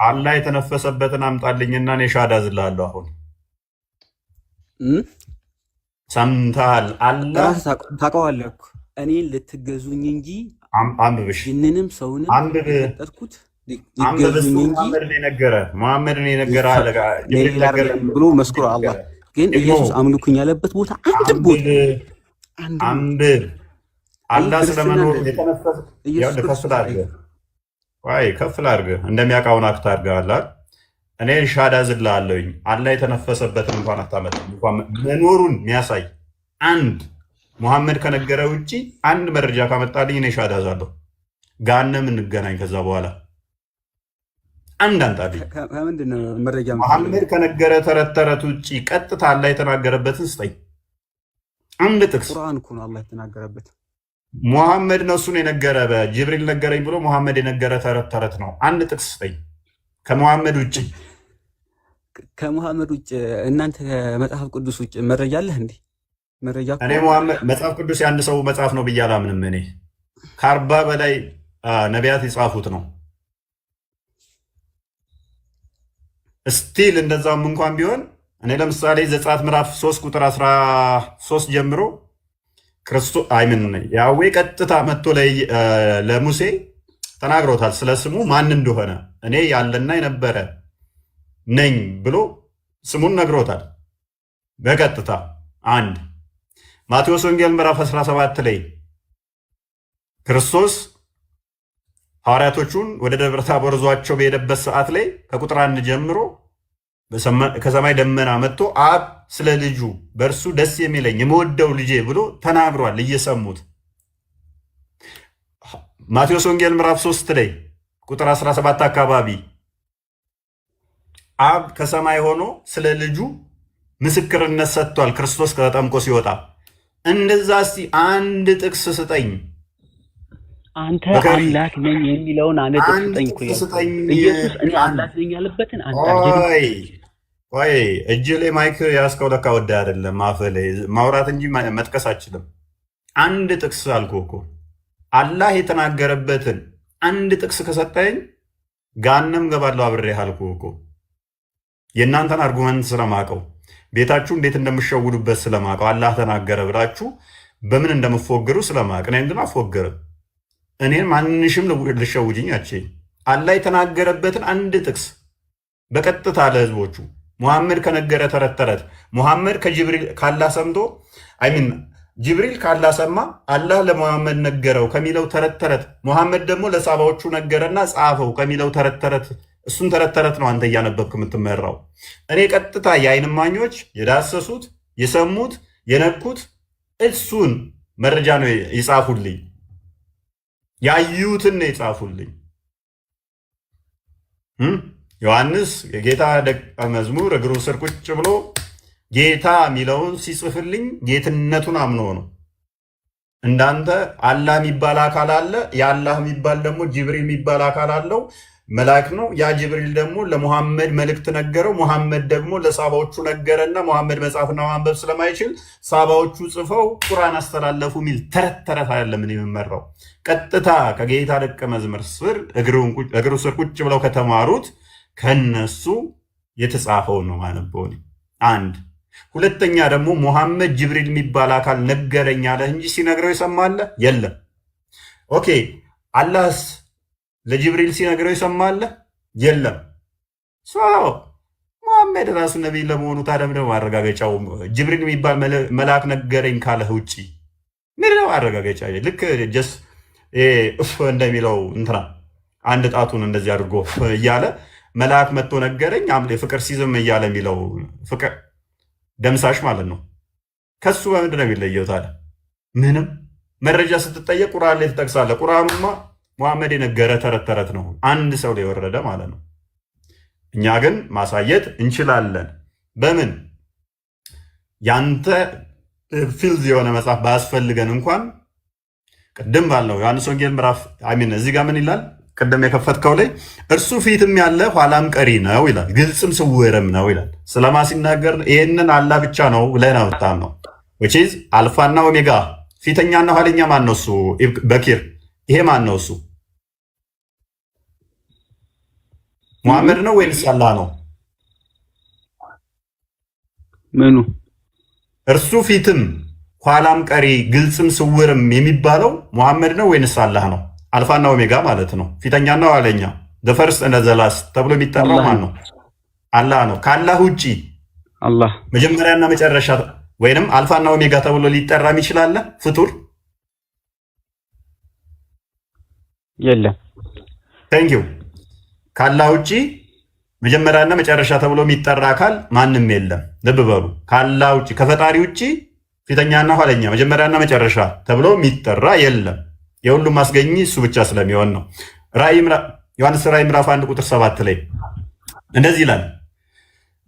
አላህ የተነፈሰበትን አምጣልኝና እኔ ሻዳ ዝላለሁ። አሁን ሰምተሃል? አላህ ራስህ ታውቀዋለህ እኮ እኔን ልትገዙኝ እንጂ አንብብሽ ይህንንም ሰውንም አንብብ የፈጠርኩት አንብብ። እሱ ሊገዙኝ እንጂ ሙሐመድን የነገረ ሌላ ብሎ መስክሮ አላህ ግን ኢየሱስ አምልኩኝ ያለበት ቦታ አንድም ቦታ አንብብ። አላህ ስለመኖር ከፍ ላድርግህ እንደሚያውቃውን አክት አድርገሃል። እኔ ሻዳ ዝላለሁኝ። አላህ የተነፈሰበትን እንኳን አታመጣም። እንኳን መኖሩን የሚያሳይ አንድ ሙሐመድ ከነገረ ውጭ አንድ መረጃ ካመጣልኝ እኔ ሻዳ ዛለሁ። ጋነም እንገናኝ። ከዛ በኋላ አንድ አንጣልኝ። ሙሐመድ ከነገረ ተረት ተረት ውጭ ቀጥታ አላህ የተናገረበትን ስጠኝ። አንድ ጥቅስ ቁርአን እኮ ነው አላህ የተናገረበት። ሙሐመድ ነው እሱን የነገረ በጅብሪል ነገረኝ ብሎ ሙሐመድ የነገረ ተረት ተረት ነው። አንድ ጥቅስ ስጠኝ ከሙሐመድ ውጭ። ከሙሐመድ ውጭ እናንተ መጽሐፍ ቅዱስ ውጭ መረጃ አለህ እንዴ? መረጃ እኔ መጽሐፍ ቅዱስ የአንድ ሰው መጽሐፍ ነው ብዬ አላምንም። እኔ ከ40 በላይ ነቢያት የጻፉት ነው። ስቲል እንደዛም እንኳን ቢሆን እኔ ለምሳሌ ዘጸአት ምዕራፍ 3 ቁጥር 13 ጀምሮ ክርስቶስ ያዌ ቀጥታ መጥቶ ለሙሴ ተናግሮታል። ስለ ስሙ ማን እንደሆነ እኔ ያለና የነበረ ነኝ ብሎ ስሙን ነግሮታል በቀጥታ። አንድ ማቴዎስ ወንጌል ምዕራፍ 17 ላይ ክርስቶስ ሐዋርያቶቹን ወደ ደብረ ታቦር ዟቸው በሄደበት ሰዓት ላይ ከቁጥር 1 ጀምሮ ከሰማይ ደመና መጥቶ አብ ስለ ልጁ በእርሱ ደስ የሚለኝ የምወደው ልጄ ብሎ ተናግሯል እየሰሙት። ማቴዎስ ወንጌል ምዕራፍ 3 ላይ ቁጥር 17 አካባቢ አብ ከሰማይ ሆኖ ስለ ልጁ ምስክርነት ሰጥቷል ክርስቶስ ከተጠምቆ ሲወጣ። እንደዛ እስቲ አንድ ጥቅስ ስጠኝ። አንተ አምላክ ነኝ የሚለውን አንድ ጥቅስ ስጠኝ። ኢየሱስ እኔ አምላክ ነኝ ያለበትን ወይ እጅ ላይ ማይክ ያስከው ለካ ወደ አይደለም አፍ ላይ ማውራት እንጂ መጥቀስ አችልም። አንድ ጥቅስ አልኩህ እኮ አላህ የተናገረበትን አንድ ጥቅስ ከሰጠኝ ጋንም ገባለሁ አብሬህ አልኩህ እኮ። የእናንተን አርጉመንት ስለማቀው ቤታችሁ እንዴት እንደምሸውዱበት ስለማቀው አላህ ተናገረ ብላችሁ በምን እንደምፎግሩ ስለማቅ እኔ ግን አፎግርም። እኔን ማንሽም ልሸውጅኝ አችኝ። አላህ የተናገረበትን አንድ ጥቅስ በቀጥታ ለህዝቦቹ ሙሐመድ ከነገረ ተረት ተረት ሙሐመድ ከጅብሪል ካላህ ሰምቶ ጅብሪል ካላህ ሰማ አላህ ለሙሐመድ ነገረው ከሚለው ተረት ተረት ሙሐመድ ደግሞ ለሳባዎቹ ነገረና ጻፈው ከሚለው ተረት ተረት እሱን ተረት ተረት ነው አንተ እያነበብክ የምትመራው። እኔ ቀጥታ የዓይን እማኞች የዳሰሱት የሰሙት የነኩት እሱን መረጃ ነው ይጻፉልኝ። ያዩትን ነው ይጻፉልኝ። ዮሐንስ የጌታ ደቀ መዝሙር እግሩ ስር ቁጭ ብሎ ጌታ የሚለውን ሲጽፍልኝ ጌትነቱን አምኖ ነው። እንዳንተ አላህ የሚባል አካል አለ። የአላህ የሚባል ደግሞ ጅብሪል የሚባል አካል አለው፣ መልአክ ነው። ያ ጅብሪል ደግሞ ለሙሐመድ መልእክት ነገረው። ሙሐመድ ደግሞ ለሳባዎቹ ነገረና ሙሐመድ መጻፍና ማንበብ ስለማይችል ሳባዎቹ ጽፈው ቁርአን አስተላለፉ የሚል ተረት ተረት አይደለም የምመራው። ቀጥታ ከጌታ ደቀ መዝሙር ስር እግሩ ስር ቁጭ ብለው ከተማሩት ከነሱ የተጻፈውን ነው ማነበው። አንድ ሁለተኛ ደግሞ ሙሐመድ ጅብሪል የሚባል አካል ነገረኝ አለ እንጂ ሲነግረው ይሰማለ የለም። ኦኬ አላህስ ለጅብሪል ሲነግረው ይሰማለ የለም። ሙሐመድ ራሱ ነቢይ ለመሆኑ ታዲያ ምንድን ነው ማረጋገጫው? ጅብሪል የሚባል መልአክ ነገረኝ ካለህ ውጭ ምንድን ነው ማረጋገጫ? ልክ ጀስ እንደሚለው እንትና አንድ ጣቱን እንደዚህ አድርጎ እያለ መልአክ መጥቶ ነገረኝ ፍቅር ሲዝም እያለ የሚለው ፍቅር ደምሳሽ ማለት ነው። ከሱ በምንድን ነው የሚለየው ታዲያ? ምንም። መረጃ ስትጠየቅ ቁርአን ላይ ትጠቅሳለህ። ቁርአኑማ ሙሐመድ የነገረ ተረት ተረት ነው፣ አንድ ሰው ላይ የወረደ ማለት ነው። እኛ ግን ማሳየት እንችላለን። በምን ያንተ ፊልዝ የሆነ መጽሐፍ ባያስፈልገን እንኳን ቅድም ባልነው ዮሐንስ ወንጌል ምዕራፍ እዚህ ጋር ምን ይላል? ቅድም የከፈትከው ላይ እርሱ ፊትም ያለ ኋላም ቀሪ ነው ይላል፣ ግልጽም ስውርም ነው ይላል። ስለማ ሲናገር ይህንን አላህ ብቻ ነው ብለህ ነው በጣም ነው አልፋና ኦሜጋ ፊተኛና ኋለኛ ማን ነው? እሱ በኪር ይሄ ማን ነው? እሱ ሙሐመድ ነው ወይንስ አላህ ነው? ምኑ? እርሱ ፊትም ኋላም ቀሪ ግልጽም ስውርም የሚባለው ሙሐመድ ነው ወይንስ አላህ ነው? አልፋና ኦሜጋ ማለት ነው። ፊተኛና ኋለኛ the first and the last ተብሎ የሚጠራው ማን ነው? አላህ ነው። ከአላህ ውጪ አላህ መጀመሪያና መጨረሻ ወይንም አልፋና ኦሜጋ ተብሎ ሊጠራም ይችላል ፍጡር? የለም። ታንክ ዩ። ከአላህ ውጪ መጀመሪያና መጨረሻ ተብሎ የሚጠራ አካል ማንም የለም። ልብ በሉ። ከአላህ ውጪ ከፈጣሪ ውጪ ፊተኛና ኋለኛ መጀመሪያና መጨረሻ ተብሎ የሚጠራ የለም። የሁሉም ማስገኝ እሱ ብቻ ስለሚሆን ነው። ዮሐንስ ራእይ ምዕራፍ 1 ቁጥር 7 ላይ እንደዚህ ይላል፣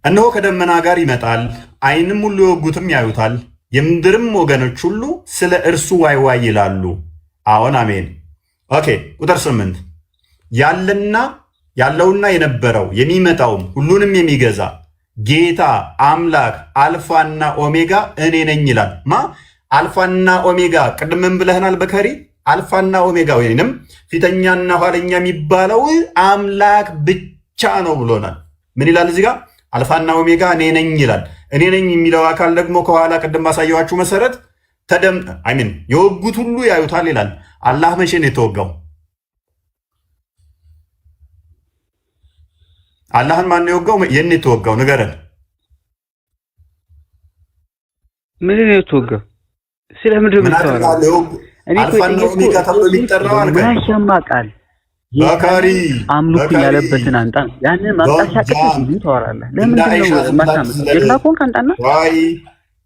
እነሆ ከደመና ጋር ይመጣል፣ ዓይንም ሁሉ የወጉትም ያዩታል፣ የምድርም ወገኖች ሁሉ ስለ እርሱ ዋይ ዋይ ይላሉ። አዎን አሜን። ኦኬ ቁጥር 8 ያለውና የነበረው የሚመጣውም ሁሉንም የሚገዛ ጌታ አምላክ አልፋና ኦሜጋ እኔ ነኝ ይላል። አልፋና ኦሜጋ ቅድምም ብለህናል በከሪ አልፋና ኦሜጋ ወይንም ፊተኛና ኋለኛ የሚባለው አምላክ ብቻ ነው ብሎናል። ምን ይላል እዚህ ጋር? አልፋና ኦሜጋ እኔ ነኝ ይላል። እኔ ነኝ የሚለው አካል ደግሞ ከኋላ ቅድም ባሳየኋችሁ መሰረት የወጉት ሁሉ ያዩታል ይላል። አላህ መቼ ነው የተወጋው? አላህን ማን ነው የወጋው? የት ነው የተወጋው? ንገረን። ምን ነው የተወጋው? ስለምንድን ነው የምታወራው? አልፋና ኦሜጋ ተብሎ የሚጠራው ያሻማቃል። በካሪ አምልኩ ያለበትን አንጣ ያንን ማጣሻ ቀጥታ ምን ታወራለህ? ለምንድን ነው ማታመጥ? ጀግና ኮንክ አንጣና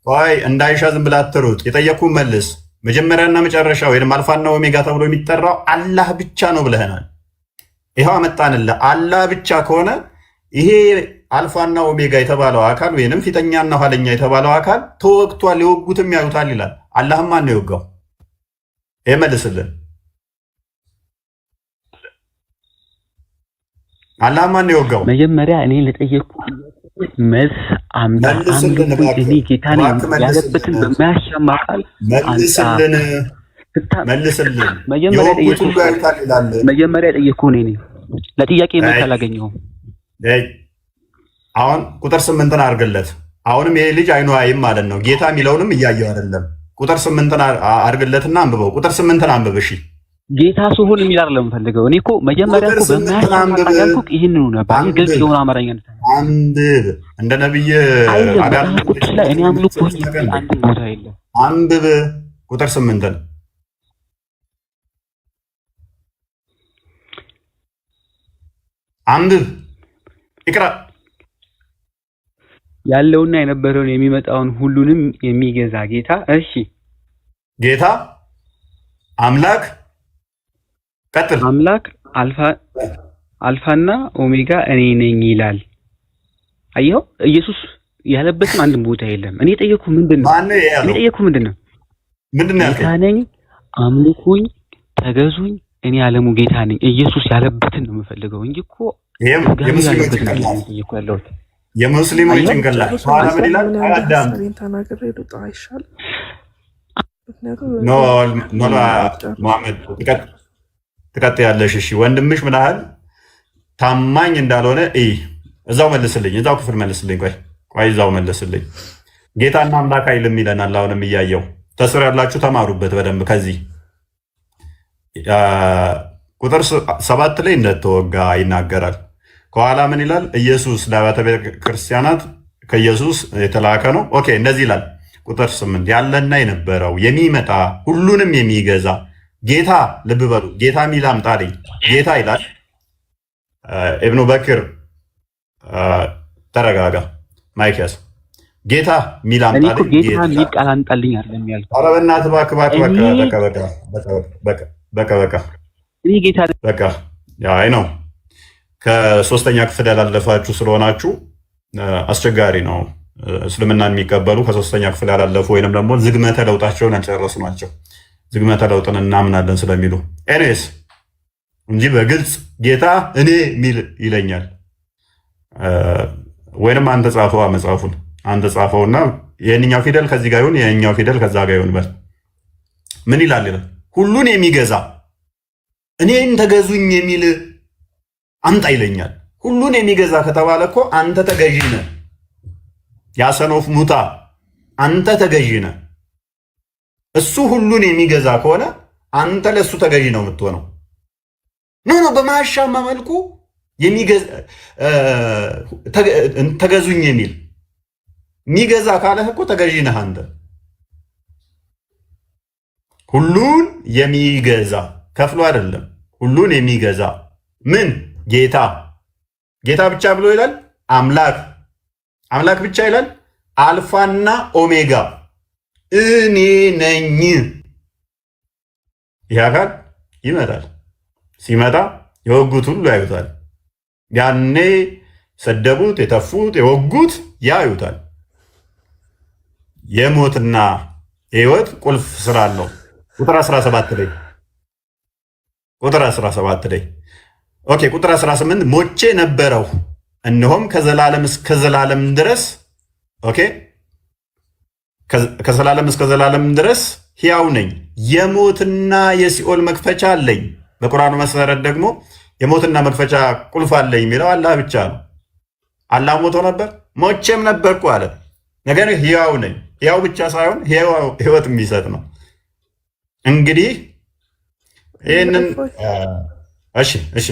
ቆይ እንዳይሻ ዝም ብላ አትሩጥ። የጠየኩህን መልስ። መጀመሪያና መጨረሻ ወይንም አልፋና ኦሜጋ ተብሎ የሚጠራው አላህ ብቻ ነው ብለህናል። ይኸው አመጣንልህ። አላህ ብቻ ከሆነ ይሄ አልፋና ኦሜጋ የተባለው አካል ወይንም ፊተኛና ኋለኛ የተባለው አካል ተወግቷል፣ የወጉትም ያዩታል ይላል። አላህም ማን ነው የወጋው? ይሄ መልስልን። አላህ ማን ነው የወጋው? መጀመሪያ እኔ ለጠየቅኩ መልስ አምልኩ እኔ ጌታ ነኝ ያለበትን በማያሻማ ቃል መልስልን። መጀመሪያ የጠየቅኩ እኔ ነኝ። ለጥያቄ መልስ አላገኘሁም። አሁን ቁጥር 8ን አድርግለት። አሁንም ይሄ ልጅ አይኑ አይም ማለት ነው። ጌታ የሚለውንም እያየው አይደለም። ቁጥር 8ን አድርግለትና አንብበው። ቁጥር 8ን አንብብ። እሺ ጌታ ስሆን የሚል አይደለም የምፈልገው። እኔ እኮ መጀመሪያ እኮ በማያሻማ ቃል ያልኩህ ይሄንን ነው። ባይ ግልጽ የሆነ አማርኛ ነው። አንብብ። እንደ ነብይ አጋር ላይ እኔ አምልኩ አንድ ቦታ የለም። አንብብ ቁጥር 8ን አንብብ። ይቅራ። ያለውና የነበረውን የሚመጣውን ሁሉንም የሚገዛ ጌታ። እሺ ጌታ አምላክ ቀጥል። አምላክ አልፋና ኦሜጋ እኔ ነኝ ይላል። አየው ኢየሱስ ያለበትም አንድም ቦታ የለም። እኔ ጠየቅኩ ምንድነው? ምንድነው ጌታ ነኝ፣ አምልኩኝ፣ ተገዙኝ፣ እኔ ዓለሙ ጌታ ነኝ። ኢየሱስ ያለበትን ነው የምፈልገው እንጂ እኮ የሙስሊሞች ጭንቅላት ኋላ ምን ይላል? አዳም ሙሐመድ ትቀጥያለሽ። እሺ ወንድምሽ ምን ያህል ታማኝ እንዳልሆነ እዛው መልስልኝ፣ እዛው ክፍል መልስልኝ። ቆይ እዛው መልስልኝ። ጌታና አምላክ አይልም ይለናል። አሁንም እያየው ተስር ያላችሁ ተማሩበት በደንብ። ከዚህ ቁጥር 7 ላይ እንደተወጋ ይናገራል። ከኋላ ምን ይላል? ኢየሱስ ለአብያተ ክርስቲያናት ከኢየሱስ የተላከ ነው። ኦኬ እንደዚህ ይላል ቁጥር 8 ያለና የነበረው የሚመጣ ሁሉንም የሚገዛ ጌታ። ልብ በሉ ጌታ የሚል አምጣልኝ። ጌታ ይላል። ኢብኑ በክር ተረጋጋ፣ ማይክ ያዝ። ጌታ የሚል አምጣልኝ። ጌታ የሚል ቃል አምጣልኝ አይደለም ያልኩት። ኧረ በእናትህ በቃ እኔ ጌታ በቃ አይ ነው። ከሶስተኛ ክፍል ያላለፋችሁ ስለሆናችሁ አስቸጋሪ ነው። እስልምናን የሚቀበሉ ከሶስተኛ ክፍል ያላለፉ ወይንም ደግሞ ዝግመተ ለውጣቸውን ያልጨረሱ ናቸው። ዝግመተ ለውጥን እናምናለን ስለሚሉ ኤኒዌይስ እንጂ በግልጽ ጌታ እኔ ሚል ይለኛል። ወይንም አንተ ጻፈው መጽሐፉን አንተ ጻፈውና የኛው ፊደል ከዚህ ጋር ይሁን የኛው ፊደል ከዛ ጋር ይሁን በል። ምን ይላል? ሁሉን የሚገዛ እኔን ተገዙኝ የሚል አምጣ ይለኛል። ሁሉን የሚገዛ ከተባለ እኮ አንተ ተገዢ ነህ። ያሰኖፍ ሙታ አንተ ተገዢ ነህ። እሱ ሁሉን የሚገዛ ከሆነ አንተ ለሱ ተገዢ ነው የምትሆነው። ኖ በማያሻማ መልኩ ተገዙኝ የሚገዛ ካለህ እኮ ተገዢ ነህ አንተ። ሁሉን የሚገዛ ከፍሎ አይደለም፣ ሁሉን የሚገዛ ምን ጌታ ብቻ ብሎ ይላል። አምላክ ብቻ ይላል። አልፋና ኦሜጋ እኔ ነኝ። ይህ አካል ይመጣል። ሲመጣ የወጉት ሁሉ ያዩታል። ያኔ ሰደቡት፣ የተፉት፣ የወጉት ያዩታል። የሞትና የህይወት ቁልፍ ስራ አለው። ቁጥር 17 ላይ ኦኬ። ቁጥር 18 ሞቼ ነበረው እነሆም ከዘላለም እስከ ዘላለም ድረስ ኦኬ፣ ከዘላለም እስከ ዘላለም ድረስ ሕያው ነኝ፣ የሞትና የሲኦል መክፈቻ አለኝ። በቁርአኑ መሰረት ደግሞ የሞትና መክፈቻ ቁልፍ አለኝ የሚለው አላህ ብቻ ነው። አላህ ሞቶ ነበር፣ ሞቼም ነበርኩ አለ። ነገር ሕያው ነኝ። ሕያው ብቻ ሳይሆን ህይወት የሚሰጥ ነው። እንግዲህ ይህንን እሺ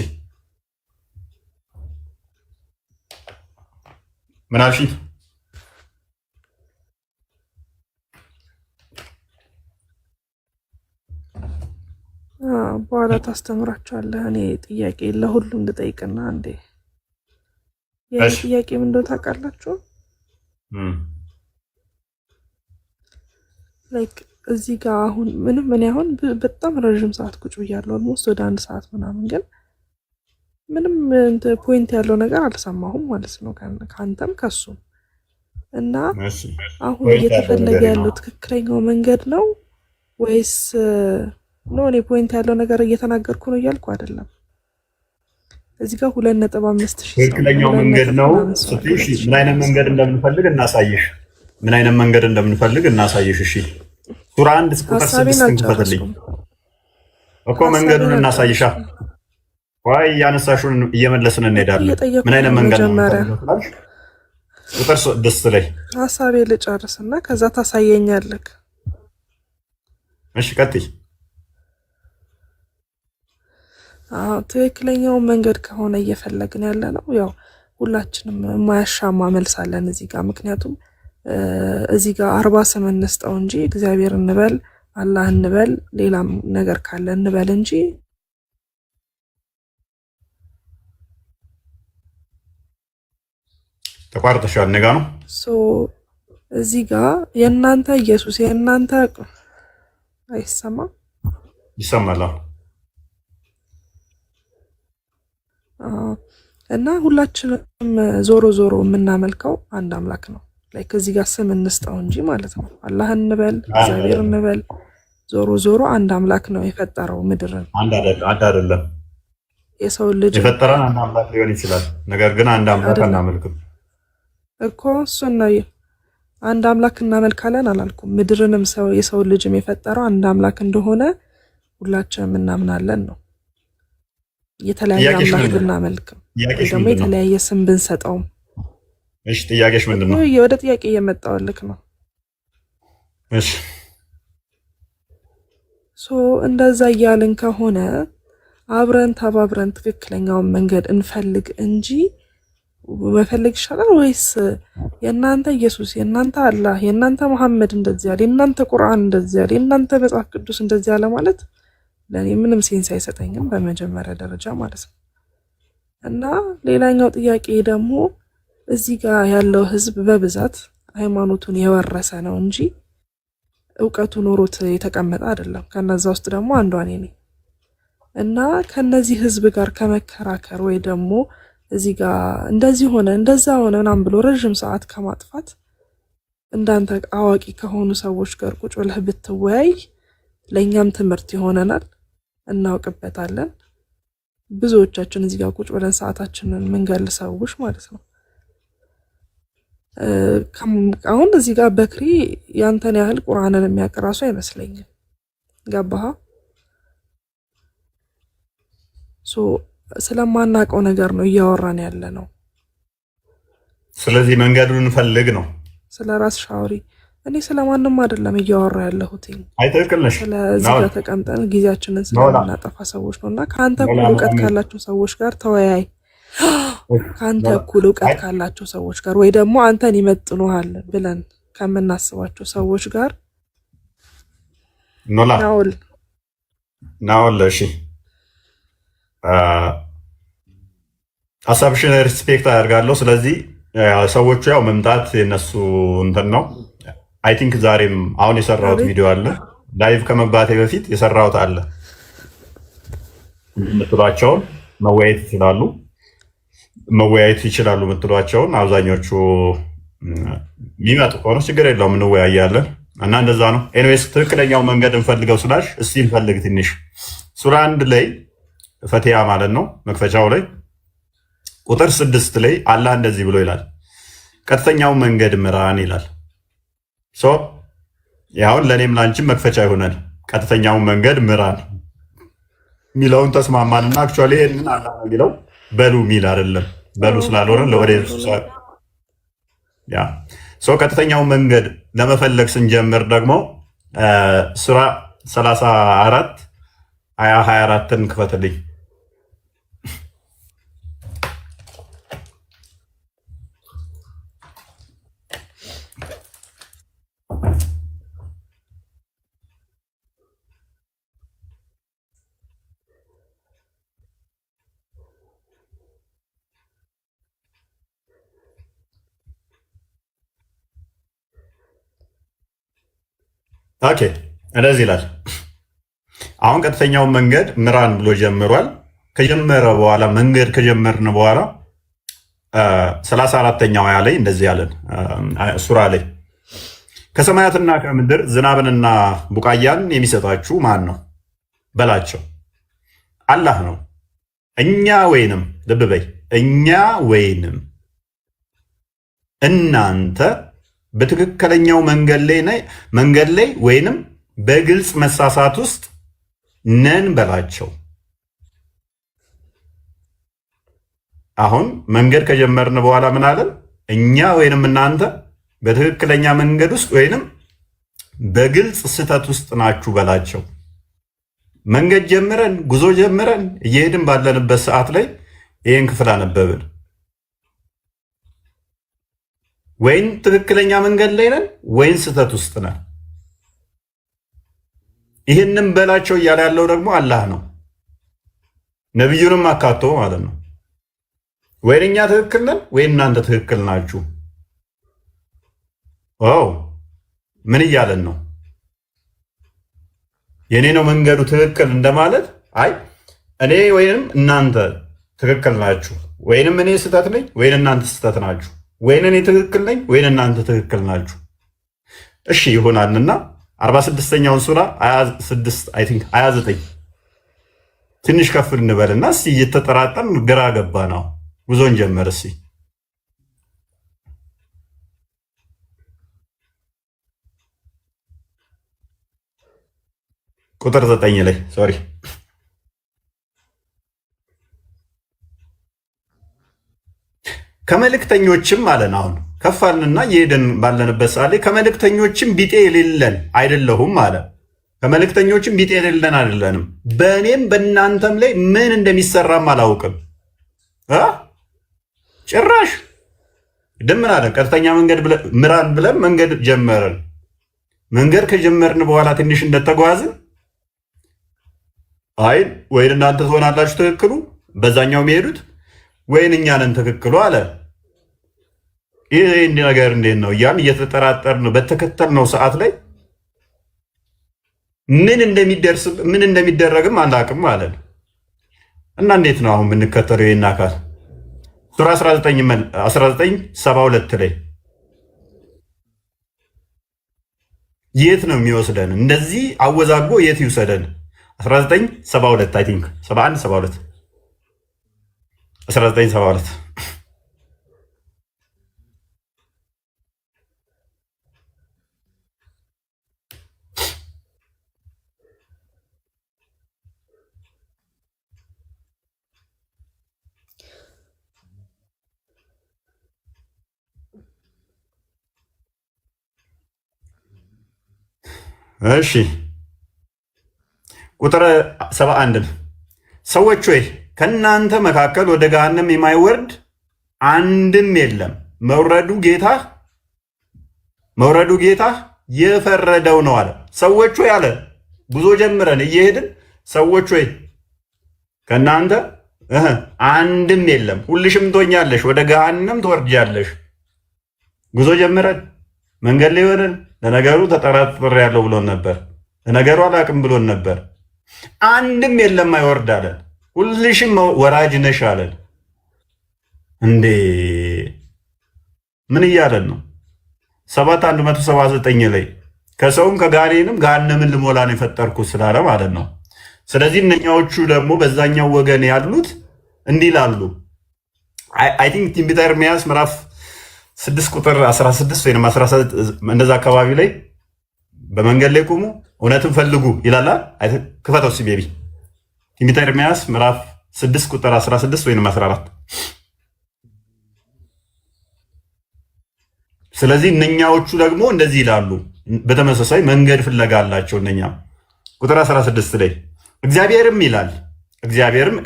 ምን አልሽኝ? በኋላ ታስተምራቸዋለህ። እኔ ጥያቄ ለሁሉም ልጠይቅና አንዴ ጥያቄ ምን እንደሆነ ታውቃላችሁ? ላይክ እዚህ ጋር አሁን እኔ አሁን በጣም ረዥም ሰዓት ቁጭ ብያለሁ። ኦልሞስት ወደ 1 ሰዓት ምናምን፣ ግን ምንም ፖይንት ያለው ነገር አልሰማሁም ማለት ነው ከአንተም ከሱም። እና አሁን እየተፈለገ ያለው ትክክለኛው መንገድ ነው ወይስ እኔ ፖይንት ያለው ነገር እየተናገርኩ ነው እያልኩ አይደለም። እዚህ ጋር 2.5 ሺህ ትክክለኛው መንገድ ነው ስትይሽ ምን አይነት መንገድ እንደምንፈልግ እናሳይሽ። እሺ ሱራ 1 ቁጥር 6 እንክፈትልኝ እኮ መንገዱን እናሳይሻ። ወይ ያነሳሹን እየመለስን እንሄዳለን። ምን አይነት መንገድ ነው? ቁጥር 6 ላይ ሐሳቤ ልጨርስና ከዛ ታሳየኛለህ። እሺ ቀጥይ። ትክክለኛው መንገድ ከሆነ እየፈለግን ያለ ነው። ያው ሁላችንም የማያሻማ መልስ አለን እዚህ ጋር። ምክንያቱም እዚህ ጋር 40 ስም እንስጠው እንጂ እግዚአብሔር እንበል፣ አላህ እንበል፣ ሌላም ነገር ካለ እንበል እንጂ ተቋርጠሻል። ነጋ ነው እዚህ ጋር የእናንተ ኢየሱስ የእናንተ አይሰማም? ይሰማል። እና ሁላችንም ዞሮ የምናመልከው አንድ አምላክ ነው። ላይክ እዚህ ጋር ስም እንስጠው እንጂ ማለት ነው። አላህ እንበል፣ እግዚአብሔር እንበል፣ ዞሮ አንድ አምላክ ነው የፈጠረው ምድርን። አንድ አይደለም። የሰው ልጅ የፈጠረን አንድ አምላክ ሊሆን ይችላል። ነገር ግን አንድ አምላክ እናመልክም እኮ። እሱን ነው አንድ አምላክ እናመልካለን አላልኩም። ምድርንም የሰው ልጅም የፈጠረው አንድ አምላክ እንደሆነ ሁላችንም እናምናለን ነው። የተለያየ አምላክ ብናመልክም ደግሞ የተለያየ ስም ብንሰጠውም። እሺ ጥያቄሽ ምንድን ነው? ወደ ጥያቄ እየመጣሁልክ ነው። እሺ እንደዛ እያልን ከሆነ አብረን ተባብረን ትክክለኛውን መንገድ እንፈልግ እንጂ መፈለግ ይሻላል ወይስ የእናንተ ኢየሱስ፣ የእናንተ አላህ፣ የእናንተ መሐመድ እንደዚህ ያለ፣ የእናንተ ቁርአን እንደዚህ ያለ፣ የእናንተ መጽሐፍ ቅዱስ እንደዚህ ያለ ማለት ለኔ ምንም ሴንስ አይሰጠኝም በመጀመሪያ ደረጃ ማለት ነው። እና ሌላኛው ጥያቄ ደግሞ እዚህ ጋር ያለው ህዝብ በብዛት ሃይማኖቱን የወረሰ ነው እንጂ እውቀቱ ኖሮት የተቀመጠ አይደለም። ከነዛ ውስጥ ደግሞ አንዷ እኔ ነኝ። እና ከነዚህ ህዝብ ጋር ከመከራከር ወይ ደግሞ እዚህ ጋር እንደዚህ ሆነ እንደዛ ሆነ ምናምን ብሎ ረጅም ሰዓት ከማጥፋት እንዳንተ አዋቂ ከሆኑ ሰዎች ጋር ቁጭ ብለህ ብትወያይ ለኛም ትምህርት ይሆነናል፣ እናውቅበታለን። ብዙዎቻችን እዚህ ጋር ቁጭ ብለን ሰዓታችንን ምንገል ሰዎች ማለት ነው። አሁን እዚህ ጋር በክሪ ያንተን ያህል ቁርአንን የሚያቀራሱ አይመስለኝም። ገባህ? ስለማናውቀው ነገር ነው እያወራን ያለ ነው። ስለዚህ መንገዱን እንፈልግ ነው። ስለ ራስሽ አውሪ። እኔ ስለማንም አይደለም እያወራ ያለሁት። አይ ትክክል ነሽ። ስለዚህ ጋር ተቀምጠን ጊዜያችንን ስለምናጠፋ ሰዎች ነው እና ከአንተ እኩል እውቀት ካላቸው ሰዎች ጋር ተወያይ። ከአንተ እኩል እውቀት ካላቸው ሰዎች ጋር ወይ ደግሞ አንተን ይመጥኑሃል ብለን ከምናስባቸው ሰዎች ጋር ናውል። እሺ ሀሳብሽን ሪስፔክት አደርጋለሁ። ስለዚህ ሰዎቹ ያው መምጣት የነሱ እንትን ነው። አይ ቲንክ ዛሬም አሁን የሰራሁት ቪዲዮ አለ፣ ላይቭ ከመግባቴ በፊት የሰራሁት አለ። የምትሏቸውን መወያየት ይችላሉ የምትሏቸውን አብዛኞቹ የሚመጡ ከሆነ ችግር የለውም እንወያያለን። እና እንደዛ ነው። ኤኒዌይስ ትክክለኛው መንገድ እንፈልገው ስላሽ እስቲ እንፈልግ ትንሽ ሱራ 1 ላይ ፈቲያ ማለት ነው መክፈቻው ላይ ቁጥር 6 ላይ አላህ እንደዚህ ብሎ ይላል፣ ቀጥተኛው መንገድ ምራን ይላል። ያሁን ለእኔም ላንቺም መክፈቻ ይሆናል። ቀጥተኛውን መንገድ ምራን የሚለውን ተስማማንና አክቹዋሊ ይህንን አላህ ነው የሚለው በሉ ሚል አይደለም። በሉ ስላልሆነ ለወደ ቀጥተኛው መንገድ ለመፈለግ ስንጀምር ደግሞ ሱራ 34 24ን ክፈትልኝ። ኦኬ እንደዚህ ይላል። አሁን ቀጥተኛውን መንገድ ምራን ብሎ ጀምሯል። ከጀመረ በኋላ መንገድ ከጀመርን በኋላ 34ኛው አያ ላይ እንደዚህ ያለን ሱራ ላይ ከሰማያትና ከምድር ዝናብንና ቡቃያን የሚሰጣችሁ ማን ነው በላቸው፣ አላህ ነው። እኛ ወይንም ልብ በይ፣ እኛ ወይንም እናንተ በትክክለኛው መንገድ ላይ ወይንም በግልጽ መሳሳት ውስጥ ነን በላቸው። አሁን መንገድ ከጀመርን በኋላ ምን አለን? እኛ ወይንም እናንተ በትክክለኛ መንገድ ውስጥ ወይንም በግልጽ ስህተት ውስጥ ናችሁ በላቸው። መንገድ ጀምረን ጉዞ ጀምረን እየሄድን ባለንበት ሰዓት ላይ ይህን ክፍል አነበብን። ወይን ትክክለኛ መንገድ ላይ ነን ወይን ስህተት ውስጥ ነን። ይህንም በላቸው እያለ ያለው ደግሞ አላህ ነው፣ ነቢዩንም አካቶ ማለት ነው። ወይን እኛ ትክክል ነን ወይን እናንተ ትክክል ናችሁ። ምን እያለን ነው? የኔ ነው መንገዱ ትክክል እንደማለት አይ እኔ ወይንም እናንተ ትክክል ናችሁ፣ ወይንም እኔ ስህተት ነኝ ወይን እናንተ ስህተት ናችሁ፣ ወይን እኔ ትክክል ነኝ ወይን እናንተ ትክክል ናችሁ። እሺ ይሆናልና 46ኛውን ሱራ 26 አይ ቲንክ 29 ትንሽ ከፍ እንበልና እስቲ እየተጠራጠርን ግራ ገባ ነው ጉዞን ጀመር። እስቲ ቁጥር 9 ላይ ሶሪ ከመልእክተኞችም አለን። አሁን ከፋልንና የሄደን ባለንበት ሰዓት ላይ ከመልእክተኞችም ቢጤ የሌለን አይደለሁም አለ። ከመልእክተኞችም ቢጤ የሌለን አይደለንም፣ በእኔም በእናንተም ላይ ምን እንደሚሰራም አላውቅም። ጭራሽ ደምን አለን። ቀጥተኛ መንገድ ምራን ብለን መንገድ ጀመርን። መንገድ ከጀመርን በኋላ ትንሽ እንደተጓዝን አይ ወይን እናንተ ትሆናላችሁ ትክክሉ በዛኛው የሚሄዱት ወይን እኛ ነን ትክክሉ አለ። ይህ ነገር እንዴት ነው እያልን እየተጠራጠርን በተከተልነው ሰዓት ላይ ምን እንደሚደረግም አናውቅም አለን። እና እንዴት ነው አሁን የምንከተለው ይህን አካል? ሱራ 1972 ላይ የት ነው የሚወስደን? እንደዚህ አወዛግቦ የት ይውሰደን? 1972 አይ ቲንክ 71 72 1972 1972 እሺ ቁጥር 71 ሰዎች ሆይ ከእናንተ መካከል ወደ ገሃነም የማይወርድ አንድም የለም፣ መውረዱ ጌታ የፈረደው ነው አለ። ሰዎች ሆይ አለ። ጉዞ ጀምረን እየሄድን ሰዎች ሆይ ከእናንተ አንድም የለም፣ ሁልሽም ትሆኛለሽ፣ ወደ ገሃነም ትወርጃለሽ። ጉዞ ጀምረን መንገድ ላይ ሆነን ለነገሩ ተጠራጥሬያለሁ ብሎን ነበር፣ ለነገሩ አላቅም ብሎን ነበር። አንድም የለም አይወርድ አለን። ሁልሽም ወራጅ ነሽ አለን። እንዴ ምን እያለን ነው? 7:179 ላይ ከሰውም ከጋኔንም ገሃነምን ልሞላ ነው የፈጠርኩት ስላለ ማለት ነው። ስለዚህ እነኛዎቹ ደግሞ በዛኛው ወገን ያሉት እንዲህ ይላሉ። አይ ቲንክ ትንቢተ ኤርምያስ ምዕራፍ 6 ቁጥር 16 ወይም 17 እንደዛ አካባቢ ላይ በመንገድ ላይ ቁሙ እውነትን ፈልጉ ይላል። ክፈተው ሲ ቤቢ ትንቢተ ኤርምያስ ምዕራፍ 6 ቁጥር 16 ወይም 14። ስለዚህ እነኛዎቹ ደግሞ እንደዚህ ይላሉ። በተመሳሳይ መንገድ ፍለጋ አላቸው። እነኛ ቁጥር 16 ላይ እግዚአብሔርም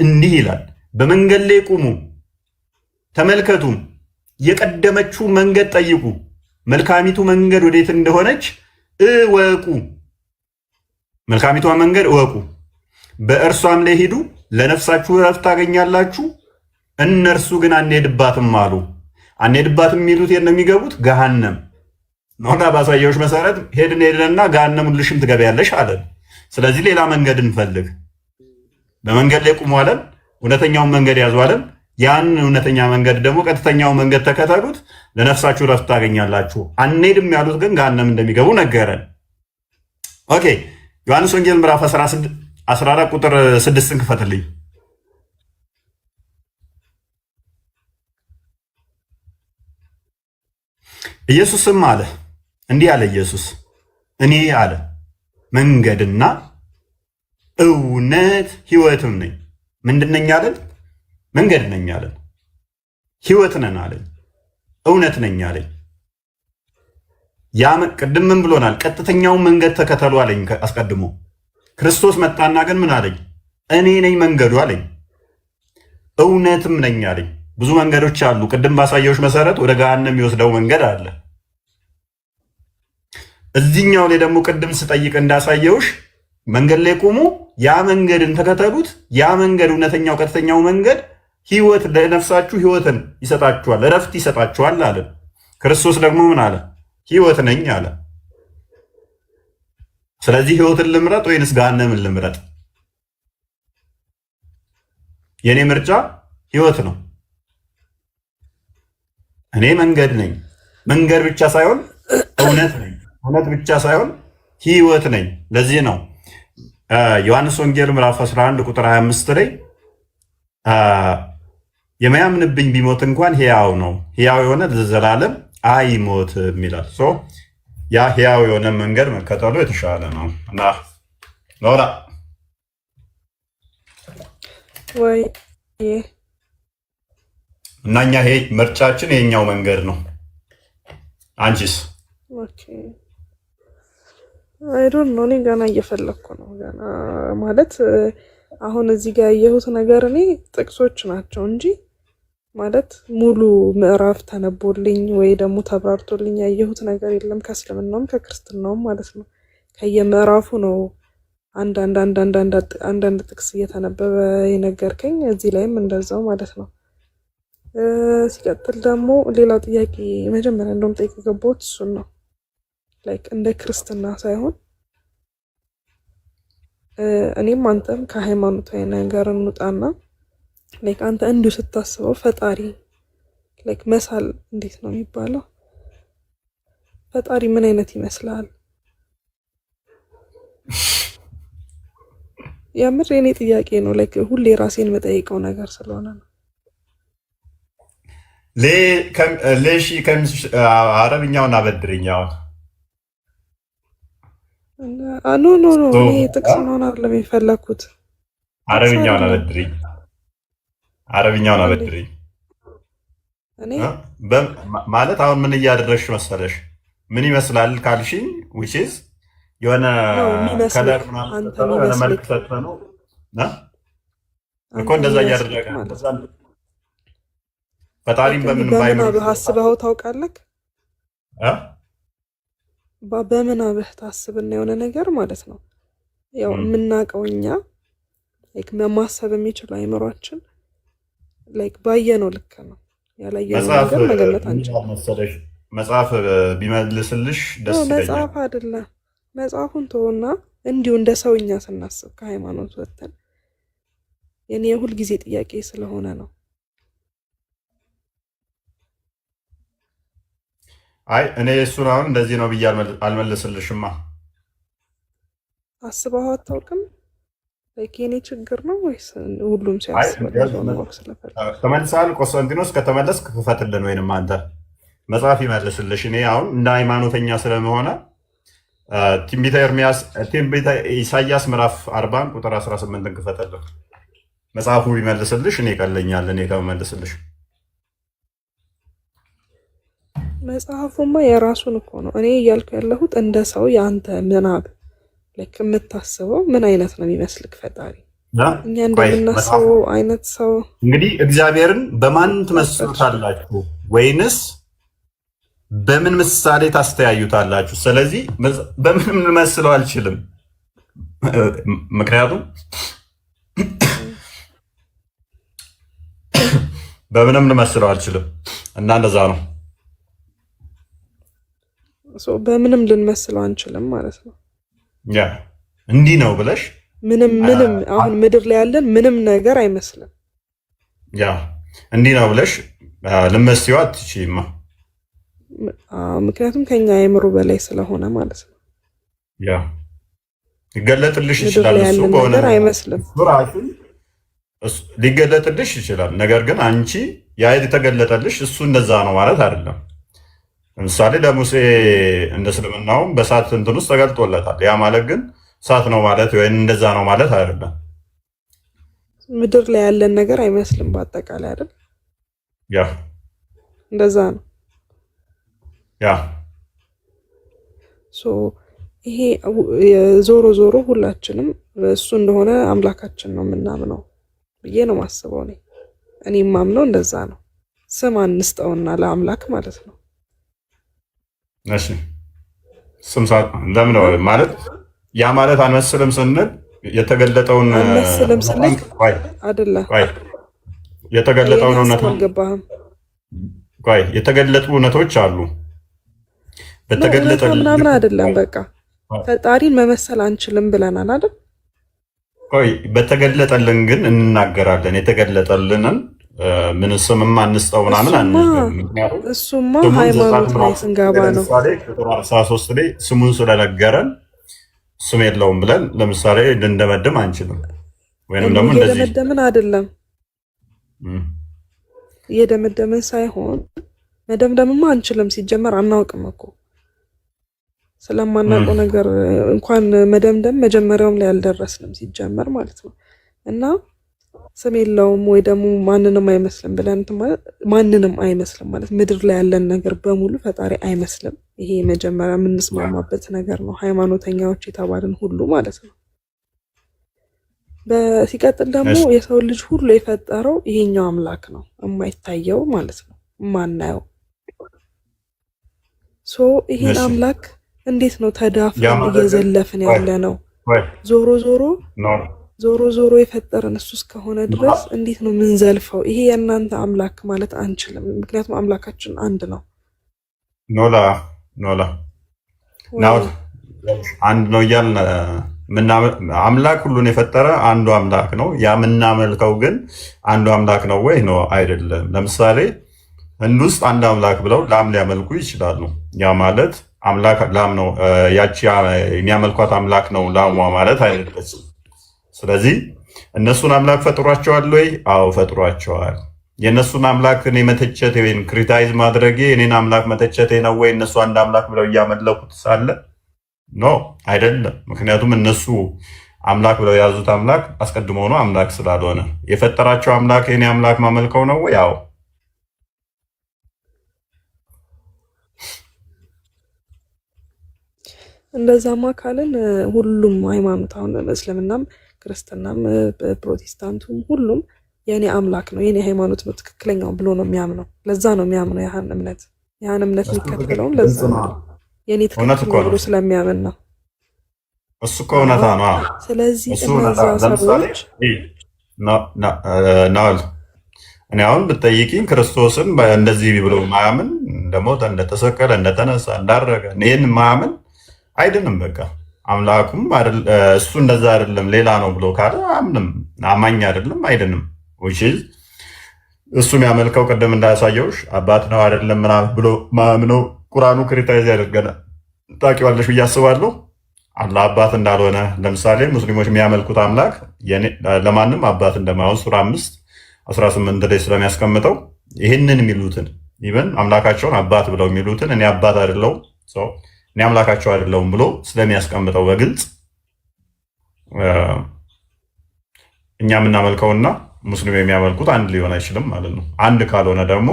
እንዲህ ይላል፣ በመንገድ ላይ ቁሙ ተመልከቱም፣ የቀደመችው መንገድ ጠይቁ፣ መልካሚቱ መንገድ ወዴት እንደሆነች እወቁ። መልካሚቷ መንገድ እወቁ፣ በእርሷም ላይ ሂዱ፣ ለነፍሳችሁ እረፍት ታገኛላችሁ። እነርሱ ግን አንሄድባትም አሉ። አንሄድባትም የሚሉት የት ነው የሚገቡት? ገሃነም ነውና ባሳየዎች መሰረት ሄድንና ገሃነም ሁልሽም ትገቢያለሽ አለን። ስለዚህ ሌላ መንገድ እንፈልግ። በመንገድ ላይ ቁሙ አለን። እውነተኛውን መንገድ ያዙ አለን። ያን እውነተኛ መንገድ ደግሞ ቀጥተኛው መንገድ ተከተሉት፣ ለነፍሳችሁ ረፍት ታገኛላችሁ። አንሄድም ያሉት ግን ገሃነም እንደሚገቡ ነገረን። ኦኬ ዮሐንስ ወንጌል ምዕራፍ 14 ቁጥር 6ን ክፈትልኝ። ኢየሱስም አለ እንዲህ አለ ኢየሱስ እኔ አለ መንገድና እውነት ሕይወትም ነኝ። ምንድን ነኝ አለን? መንገድ ነኝ አለን። ሕይወት ነን አለኝ። እውነት ነኝ አለኝ። ያ ቅድም ምን ብሎናል? ቀጥተኛውን መንገድ ተከተሉ አለኝ። አስቀድሞ ክርስቶስ መጣና ግን ምን አለኝ? እኔ ነኝ መንገዱ አለኝ። እውነትም ነኝ አለኝ። ብዙ መንገዶች አሉ። ቅድም ባሳየዎች መሰረት ወደ ገሃነም የሚወስደው መንገድ አለ። እዚህኛው ላይ ደግሞ ቅድም ስጠይቅ እንዳሳየውሽ መንገድ ላይ ቆሙ፣ ያ መንገድን ተከተሉት። ያ መንገድ እውነተኛው ቀጥተኛው መንገድ ሕይወት ለነፍሳችሁ ሕይወትን ይሰጣችኋል፣ እረፍት ይሰጣችኋል አለ። ክርስቶስ ደግሞ ምን አለ? ሕይወት ነኝ አለ። ስለዚህ ሕይወትን ልምረጥ ወይንስ ገሃነምን ልምረጥ? የኔ ምርጫ ሕይወት ነው። እኔ መንገድ ነኝ። መንገድ ብቻ ሳይሆን እውነት ነኝ። እውነት ብቻ ሳይሆን ሕይወት ነኝ። ለዚህ ነው ዮሐንስ ወንጌል ምዕራፍ 11 ቁጥር 25 ላይ የሚያምንብኝ ቢሞት እንኳን ሕያው ነው፣ ሕያው የሆነ ለዘላለም አይሞትም ይላል። ያ ሕያው የሆነ መንገድ መከተሉ የተሻለ ነው እና ኖራ ወይ እና እኛ ይሄ ምርጫችን የኛው መንገድ ነው። አንቺስ? አይዶን ነው። እኔ ገና እየፈለኩ ነው። ገና ማለት አሁን እዚህ ጋር ያየሁት ነገር እኔ ጥቅሶች ናቸው እንጂ ማለት ሙሉ ምዕራፍ ተነቦልኝ ወይ ደግሞ ተብራርቶልኝ ያየሁት ነገር የለም። ከእስልምናውም ከክርስትናውም ማለት ነው። ከየምዕራፉ ነው አንዳንድ ጥቅስ እየተነበበ የነገርከኝ። እዚህ ላይም እንደዛው ማለት ነው። ሲቀጥል ደግሞ ሌላው ጥያቄ መጀመሪያ እንደውም ጠይቅ ገባሁት እሱን ነው። ላይክ እንደ ክርስትና ሳይሆን እኔም አንተም ከሃይማኖታዊ ነገር እንውጣና ላይክ አንተ እንዲሁ ስታስበው ፈጣሪ ላይክ መሳል እንዴት ነው የሚባለው? ፈጣሪ ምን አይነት ይመስላል? የምር የኔ ጥያቄ ነው። ላይክ ሁሌ ራሴን መጠይቀው ነገር ስለሆነ ነው። ሌሺ አረብኛውን አበድርኛው ኖ እኔ ጥቅስ ነው አይደለም የፈለኩት። አረብኛውን አበድርኝ እኔ ማለት አሁን ምን እያደረግሽ መሰለሽ? ምን ይመስላል ካልሽኝ which is የሆነ ነው የሚመስልህ ከለር ምናምን አንተ ሰጠነው የሆነ መልክ የሚመስልህ ሰጠነው እኮ አንተ እንደዛ የሚመስልህ እያደረገ ማለት እንደዛ ነው። ፈጣሪም እንዲህ በምንም ባይምር በምናብህ አስበኸው ታውቃለህ? በምናብህ ታስብና የሆነ ነገር ማለት ነው። ያው የምናውቀው እኛ ላይክ ማሰብ የሚችለው አይምሯችን ላይክ ባየነው ልክ ነው። ያላየነው ነገር መገመት አንችልም። መጽሐፍ ቢመልስልሽ ደስ ይለኛል። መጽሐፍ አይደለም መጽሐፉን ተወና እንዲሁ እንደ ሰውኛ ስናስብ ከሃይማኖት ወጥተን የኔ የሁል ጊዜ ጥያቄ ስለሆነ ነው። አይ እኔ እሱን አሁን እንደዚህ ነው ብዬ አልመልስልሽማ። አስበኸው አታውቅም? የኔ ችግር ነው ወይስ ሁሉም ሲያስበው ተመልሰሃል? ቆስጠንጢኖስ ከተመለስክ ክፈትልን፣ ወይንም አንተ መጽሐፍ ይመልስልሽ። እኔ አሁን እንደ ሃይማኖተኛ ስለመሆነ ትንቢተ ኢሳያስ ምዕራፍ 40 ቁጥር 18 ክፈትልን። መጽሐፉ ቢመልስልሽ እኔ ይቀለኛል፣ እኔ ከመመልስልሽ። መጽሐፉማ የራሱን እኮ ነው። እኔ እያልኩ ያለሁት እንደ ሰው የአንተ ምናብ ልክ የምታስበው ምን አይነት ነው የሚመስልክ ፈጣሪ? እኛ እንደምናስበው አይነት ሰው እንግዲህ እግዚአብሔርን በማን ትመስሉታላችሁ ወይንስ በምን ምሳሌ ታስተያዩታላችሁ? ስለዚህ በምንም ልመስለው አልችልም፣ ምክንያቱም በምንም ልመስለው አልችልም እና እንደዛ ነው። በምንም ልንመስለው አንችልም ማለት ነው። ያ እንዲህ ነው ብለሽ ምንም አሁን ምድር ላይ ያለን ምንም ነገር አይመስልም። ያ እንዲህ ነው ብለሽ ልመስዪው አትችይማ። ምክንያቱም ከኛ አእምሮ በላይ ስለሆነ ማለት ነው። ያ ሊገለጥልሽ ይችላል፣ እሱ በሆነ ነገር አይመስልም፣ ሊገለጥልሽ ይችላል። ነገር ግን አንቺ ያ የተገለጠልሽ እሱ እንደዛ ነው ማለት አይደለም። ለምሳሌ ለሙሴ እንደ እስልምናውም በእሳት እንትን ውስጥ ተገልጦለታል። ያ ማለት ግን እሳት ነው ማለት ወይም እንደዛ ነው ማለት አይደለም። ምድር ላይ ያለን ነገር አይመስልም በአጠቃላይ አይደል? ያ እንደዛ ነው። ያ ይሄ ዞሮ ዞሮ ሁላችንም እሱ እንደሆነ አምላካችን ነው የምናምነው ብዬ ነው ማስበው። እኔ የማምነው እንደዛ ነው። ስም አንስጠውና ለአምላክ ማለት ነው። እሺ ስም ለምን ማለት ያ ማለት አንመስልም ስንል የተገለጠውን አንመስልም ስንል አይደለም የተገለጠውን እውነት አልገባህም? ቆይ የተገለጡ እውነቶች አሉ። በተገለጠ ምናምን አይደለም። በቃ ፈጣሪን መመሰል አንችልም ብለናል አይደል? ቆይ በተገለጠልን ግን እንናገራለን። የተገለጠልንን ምን ስምም አንስጠው ምናምን እሱማ ሃይማኖት ላይ ስንገባ ነው። ቁጥር 13 ላይ ስሙን ስለነገረን ስም የለውም ብለን ለምሳሌ ልንደመድም አንችልም። ወይንም ደግሞ እንደዚህ እየደመደምን አይደለም፣ እየደመደምን ሳይሆን መደምደምማ አንችልም። ሲጀመር አናውቅም እኮ ስለማናውቀው ነገር እንኳን መደምደም መጀመሪያውም ላይ አልደረስንም ሲጀመር ማለት ነው። እና ስም የለውም ወይ ደግሞ ማንንም አይመስልም ብለን ማንንም አይመስልም ማለት ምድር ላይ ያለን ነገር በሙሉ ፈጣሪ አይመስልም። ይሄ መጀመሪያ የምንስማማበት ነገር ነው፣ ሃይማኖተኛዎች የተባልን ሁሉ ማለት ነው። ሲቀጥል ደግሞ የሰው ልጅ ሁሉ የፈጠረው ይሄኛው አምላክ ነው፣ የማይታየው ማለት ነው፣ የማናየው። ይሄን አምላክ እንዴት ነው ተዳፍረን እየዘለፍን ያለ ነው? ዞሮ ዞሮ የፈጠረን እሱ እስከሆነ ድረስ እንዴት ነው ምንዘልፈው? ይሄ የእናንተ አምላክ ማለት አንችልም፣ ምክንያቱም አምላካችን አንድ ነው። ኖላ አንድ ነው እያልን አምላክ ሁሉን የፈጠረ አንዱ አምላክ ነው። ያ የምናመልከው ግን አንዱ አምላክ ነው ወይ? ነው አይደለም። ለምሳሌ ህንድ ውስጥ አንድ አምላክ ብለው ላም ሊያመልኩ ይችላሉ። ያ ማለት አምላክ ላም ነው፣ ያቺ የሚያመልኳት አምላክ ነው ላሟ ማለት አይደለችም። ስለዚህ እነሱን አምላክ ፈጥሯቸዋል ወይ? አዎ ፈጥሯቸዋል። የእነሱን አምላክ እኔ መተቸት ወይም ክሪታይዝ ማድረጌ እኔን አምላክ መተቸቴ ነው ወይ? እነሱ አንድ አምላክ ብለው እያመለኩት ሳለ ኖ አይደለም። ምክንያቱም እነሱ አምላክ ብለው የያዙት አምላክ አስቀድሞ ነው አምላክ ስላልሆነ የፈጠራቸው አምላክ የኔ አምላክ ማመልከው ነው ወይ? አዎ እንደዛማ ካልን ሁሉም ሃይማኖት አሁን እስልምናም ክርስትናም ፕሮቴስታንቱም ሁሉም የኔ አምላክ ነው የኔ ሃይማኖት ነው ትክክለኛው ብሎ ነው የሚያምነው። ለዛ ነው የሚያምነው ያን እምነት የሚከተለውን ለዛ ነው የኔ ትክክለኛው ብሎ ስለሚያምን ነው። እሱ እኮ እውነታ ነው። ስለዚህ እነዛ ሰዎች ናል እኔ አሁን ብትጠይቂኝ ክርስቶስን እንደዚህ ብሎ ማያምን እንደሞተ እንደተሰቀለ እንደተነሳ እንዳረገ ይህን ማያምን አይድንም። በቃ አምላኩም እሱ እንደዛ አይደለም ሌላ ነው ብሎ ካለ አምንም አማኝ አይደለም አይድንም። እሱ የሚያመልከው ቅድም እንዳያሳየውሽ አባት ነው አይደለም ምናምን ብሎ ማምነው ቁርአኑ ክሪታይዝ ያደርገናል። ታውቂዋለሽ ብዬ አስባለሁ። አላህ አባት እንዳልሆነ ለምሳሌ ሙስሊሞች የሚያመልኩት አምላክ ለማንም አባት እንደማይሆን ሱራ 5:18 ላይ ስለሚያስቀምጠው ይህንን የሚሉትን ኢቨን አምላካቸውን አባት ብለው የሚሉትን እኔ አባት አይደለሁም እኔ አምላካቸው አይደለሁም ብሎ ስለሚያስቀምጠው በግልጽ እኛ የምናመልከውና ሙስሊም የሚያመልኩት አንድ ሊሆን አይችልም ማለት ነው። አንድ ካልሆነ ደግሞ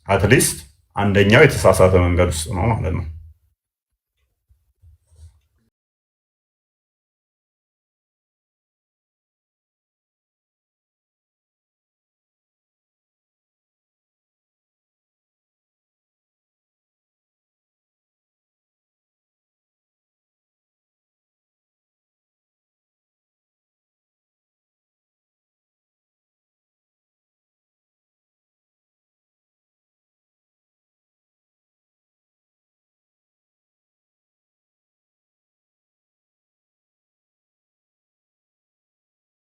አትሊስት አንደኛው የተሳሳተ መንገድ ውስጥ ነው ማለት ነው።